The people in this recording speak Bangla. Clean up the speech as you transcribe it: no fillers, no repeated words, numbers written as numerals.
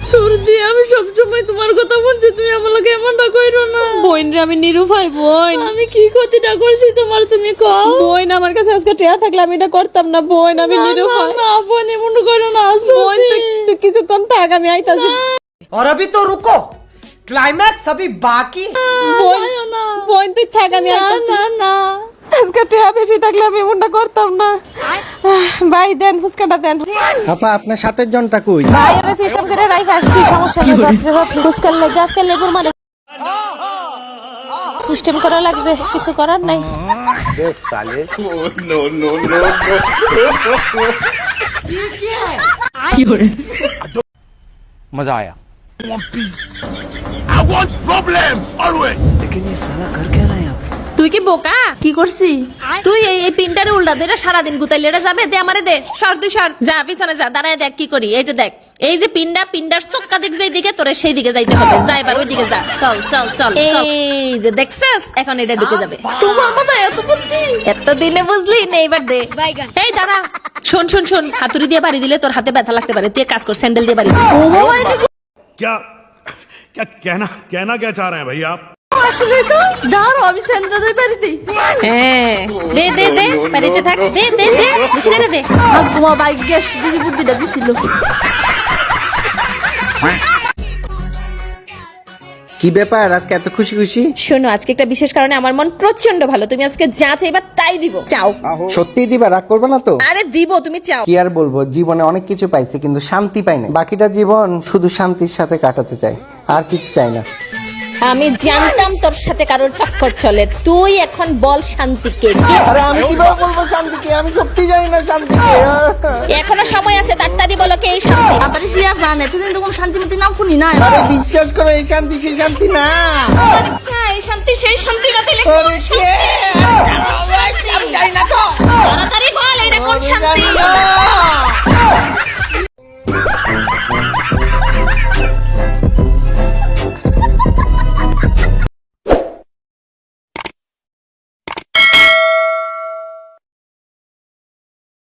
সুরদি আমি সবসময় তোমার কথা বলছি, তুমি আমার লগে এমনটা কইরো না। বোন রে আমি নিরুপায় বোন। আমি কি ক্ষতিটা করছি তোমার, তুমি কও। বোন আমার কাছে আজকে টিয়া থাকলে আমি এটা করতাম না বোন, আমি নিরুপায়। না বোন এমন করো না বোন তুই কিছুক্ষণ থাক, আমি আইতাছি। और अभी तो रुको, क्लाइमैक्स अभी बाकी। বোন বোন তুই থাক, আমি আইতাছি। না না আজকে টিয়া বেশি থাকলে আমি এমনটা করতাম না। ভাই দেন ফুচকাটা দেন। আপা আপনার সাথের জনটা কই? ভাই ওরা সিস্টেম করে রাইখা আসছি, সমস্যা নেই। বাপরে বাপ ফুচকার লেগে আজকে লেবুর মানে সিস্টেম করা লাগছে, কিছু করার নাই। मजा आया। তুই কি বোকা? কি করছি? তুই এই পিনটারে উল্টা ধরে সারাদিন গুতাইলে এটা যাবে? দে আমারে দে, সর তুই সর, যা পিছনে যা, দাঁড়ায় দেখ কি করি। এই যে দেখ, এই যে পিন্ডার চক্কা দিক যেই দিকে, তোরে সেই দিকে যাইতে হবে। যা এবার ওই দিকে যা, চল চল চল। এই যে দেখছিস, এখন এটা ঢুকে যাবে। তোমার মাথায় এত বুদ্ধি? এত দিলে বুঝলি না, এইবার দে। এই দাঁড়া, শোন শোন শোন, হাতুড়ি দিয়ে বাড়ি দিলে তোর হাতে ব্যথা লাগতে পারে। তুই এক কাজ কর, স্যান্ডেল দিয়ে বাড়ি দে। क्या क्या कहना क्या चाह रहे हैं भाई आप? আসলে তো দাঁড়াও, আমি সেন্টারে বাড়ি দিই। হ্যাঁ দে দে দে, বাড়িতে থাক, দে দে দে, বেশি করে দে। তোমার বাইক গ্যাস দিদি বুদ্ধিটা দিছিল। কি ব্যাপার আজকে এত খুশি খুশি? শোনো, আজকে একটা বিশেষ কারণে আমার মন প্রচন্ড ভালো। তুমি আজকে যা চাইবা তাই দিব। চাও? সত্যি দিবা, রাগ করবে না তো? আরে দিব, তুমি চাও। কি আর বলবো, জীবনে অনেক কিছু পাইছে কিন্তু শান্তি পাই না। বাকিটা জীবন শুধু শান্তির সাথে কাটাতে চাই, আর কিছু চাই না। আমি জানতাম তোর সাথে কারোর চক্কর চলে। তুই এখন বল শান্তিকে। আরে আমি কিভাবে বলবো শান্তিকে? আমি সত্যি জানি না শান্তিকে। এখনো সময় আছে, তাড়াতাড়ি বলো কে এই শান্তি। আপনার সিরিয়াস না, এতদিন তো কোনো শান্তিমতি নাম শুনি না। আরে বিশ্বাস করো, এই শান্তি সেই শান্তি না। আচ্ছা এই শান্তি সেই শান্তি না, তাহলে আরে কে? আরে জানো, আমি জানি না তো। তাড়াতাড়ি বল এটা কোন শান্তি।